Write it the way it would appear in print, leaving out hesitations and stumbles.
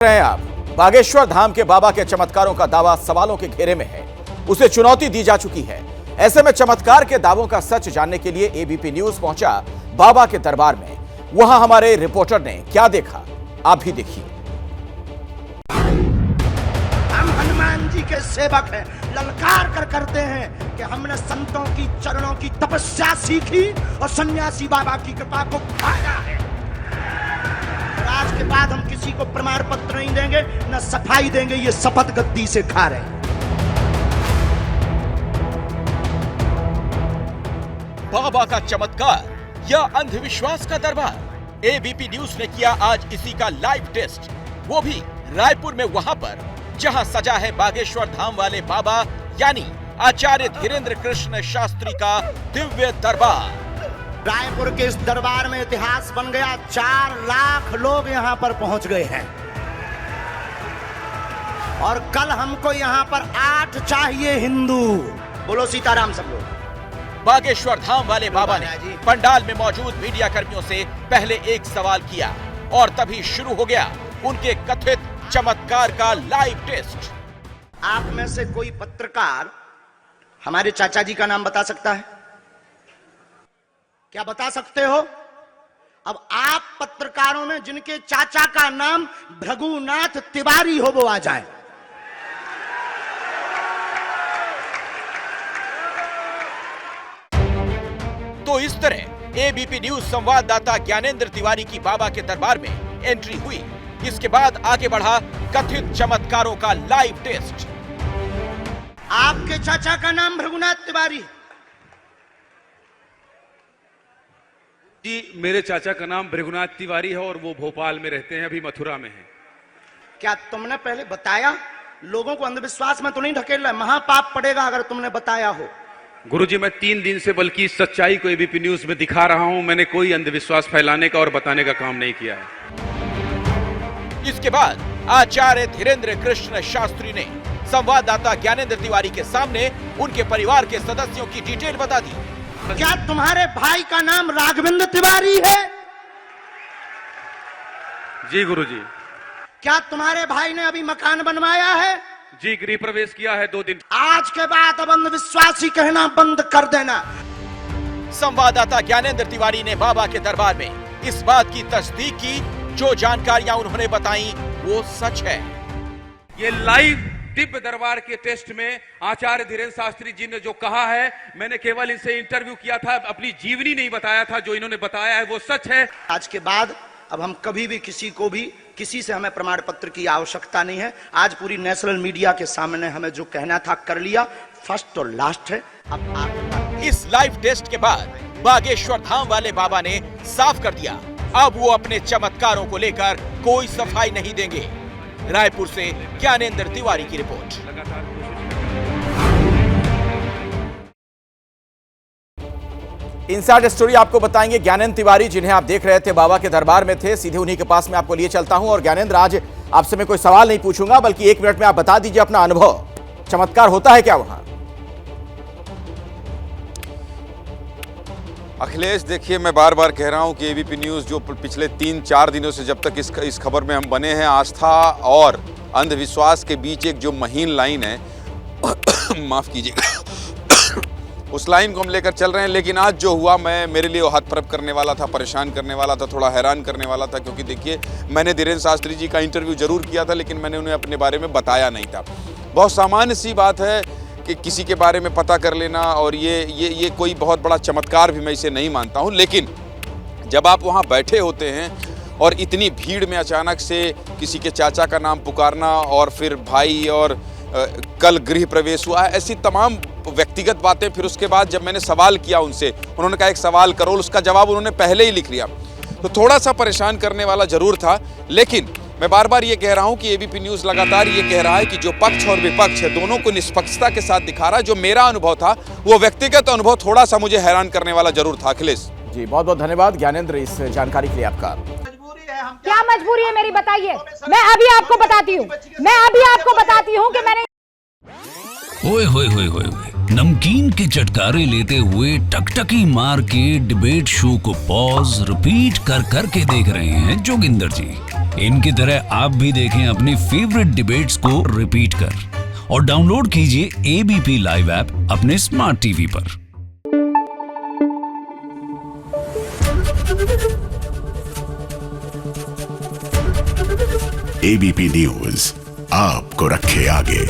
रहे हैं आप। बागेश्वर धाम के बाबा के चमत्कारों का दावा सवालों के घेरे में है। उसे चुनौती दी जा चुकी है। ऐसे में चमत्कार के दावों का सच जानने के लिए एबीपी न्यूज पहुंचा बाबा के दरबार में। वहां हमारे रिपोर्टर ने क्या देखा, आप भी देखिए। हम हनुमान जी के सेवक हैं, ललकार कर करते हैं कि हमने संतों की चरणों की तपस्या सीखी और सन्यासी बाबा की कृपा को खाया है। आज के बाद हम किसी को प्रमाण पत्र नहीं देंगे, न सफाई देंगे, ये शपथ गद्दी से खा रहे हैं। बाबा का चमत्कार या अंधविश्वास का दरबार, एबीपी न्यूज ने किया आज इसी का लाइव टेस्ट, वो भी रायपुर में, वहां पर जहां सजा है बागेश्वर धाम वाले बाबा यानी आचार्य धीरेन्द्र कृष्ण शास्त्री का दिव्य दरबार। रायपुर के इस दरबार में इतिहास बन गया। 4 लाख लोग यहाँ पर पहुंच गए हैं और कल हमको यहाँ पर 8 चाहिए हिंदू। बोलो सीताराम सब लोग। बागेश्वर धाम वाले बाबा ने पंडाल में मौजूद मीडिया कर्मियों से पहले एक सवाल किया और तभी शुरू हो गया उनके कथित चमत्कार का लाइव टेस्ट। आप में से कोई पत्रकार हमारे चाचा जी का नाम बता सकता है? क्या बता सकते हो? अब आप पत्रकारों में जिनके चाचा का नाम भृगुनाथ तिवारी हो वो आ जाए। तो इस तरह एबीपी न्यूज संवाददाता ज्ञानेंद्र तिवारी की बाबा के दरबार में एंट्री हुई। इसके बाद आगे बढ़ा कथित चमत्कारों का लाइव टेस्ट। आपके चाचा का नाम भृगुनाथ तिवारी? जी, मेरे चाचा का नाम भृगुनाथ तिवारी है और वो भोपाल में रहते हैं, अभी मथुरा में हैं। क्या तुमने पहले बताया? लोगों को अंधविश्वास में तो नहीं ढकेल रहा, महापाप पड़ेगा अगर तुमने बताया हो। गुरुजी, मैं 3 दिन से बल्कि सच्चाई को एबीपी न्यूज में दिखा रहा हूं। मैंने कोई अंधविश्वास फैलाने का और बताने का काम नहीं किया है। इसके बाद आचार्य धीरेन्द्र कृष्ण शास्त्री ने संवाददाता ज्ञानेंद्र तिवारी के सामने उनके परिवार के सदस्यों की डिटेल बता दी। क्या तुम्हारे भाई का नाम राघवेंद्र तिवारी है? जी गुरुजी। क्या तुम्हारे भाई ने अभी मकान बनवाया है? जी, गृह प्रवेश किया है 2 दिन। आज के बाद अब अंधविश्वासी कहना बंद कर देना। संवाददाता ज्ञानेंद्र तिवारी ने बाबा के दरबार में इस बात की तस्दीक की, जो जानकारियां उन्होंने बताई वो सच है। ये लाइव दिव्य दरबार के टेस्ट में आचार्य धीरेन्द्र शास्त्री जी ने जो कहा है, मैंने केवल इनसे इंटरव्यू किया था, अपनी जीवनी नहीं बताया था। जो इन्होंने बताया है वो सच है। आज के बाद अब हम कभी भी किसी से हमें प्रमाण पत्र की आवश्यकता नहीं है। आज पूरी नेशनल मीडिया के सामने हमें जो कहना था कर लिया, फर्स्ट और लास्ट है। अब आप इस लाइव टेस्ट के बाद बागेश्वर धाम वाले बाबा ने साफ कर दिया, अब वो अपने चमत्कारों को लेकर कोई सफाई नहीं देंगे। रायपुर से ज्ञानेंद्र तिवारी की रिपोर्ट। इनसाइड स्टोरी आपको बताएंगे ज्ञानेंद्र तिवारी, जिन्हें आप देख रहे थे बाबा के दरबार में थे। सीधे उन्हीं के पास में आपको लिए चलता हूं। और ज्ञानेंद्र, आज आपसे मैं कोई सवाल नहीं पूछूंगा, बल्कि 1 मिनट में आप बता दीजिए अपना अनुभव। चमत्कार होता है क्या वहां? अखिलेश, देखिए, मैं बार बार कह रहा हूं कि एबीपी न्यूज़ जो पिछले 3-4 दिनों से जब तक इस खबर में हम बने हैं, आस्था और अंधविश्वास के बीच एक जो महीन लाइन है माफ़ कीजिएगा, उस लाइन को हम लेकर चल रहे हैं। लेकिन आज जो हुआ, मेरे लिए वो हतप्रभ करने वाला था, परेशान करने वाला था, थोड़ा हैरान करने वाला था। क्योंकि देखिए, मैंने धीरेन्द्र शास्त्री जी का इंटरव्यू जरूर किया था, लेकिन मैंने उन्हें अपने बारे में बताया नहीं था। बहुत सामान्य सी बात है कि किसी के बारे में पता कर लेना, और ये कोई बहुत बड़ा चमत्कार भी मैं इसे नहीं मानता हूं। लेकिन जब आप वहां बैठे होते हैं और इतनी भीड़ में अचानक से किसी के चाचा का नाम पुकारना, और फिर भाई, और कल गृह प्रवेश हुआ है, ऐसी तमाम व्यक्तिगत बातें। फिर उसके बाद जब मैंने सवाल किया उनसे, उन्होंने कहा 1 सवाल करो, उसका जवाब उन्होंने पहले ही लिख लिया। तो थोड़ा सा परेशान करने वाला जरूर था। लेकिन मैं बार बार ये कह रहा हूं कि एबीपी न्यूज़ लगातार ये कह रहा है कि जो पक्ष और विपक्ष है, दोनों को निष्पक्षता के साथ दिखा रहा है। जो मेरा अनुभव था, वो व्यक्तिगत अनुभव थोड़ा सा मुझे हैरान करने वाला जरूर था। अखिलेश जी, बहुत बहुत धन्यवाद ज्ञानेंद्र इस जानकारी के लिए आपका। क्या मजबूरी है मेरी, बताइए। मैं अभी आपको बताती हूँ कि मैंने ओए होए होए होए नमकीन के चटकारे लेते हुए टकटकी मार के डिबेट शो को पॉज रिपीट कर करके देख रहे हैं जोगिंदर जी। इनकी तरह आप भी देखें अपनी फेवरेट डिबेट्स को रिपीट कर और डाउनलोड कीजिए एबीपी लाइव ऐप अपने स्मार्ट टीवी पर। एबीपी न्यूज आपको रखे आगे।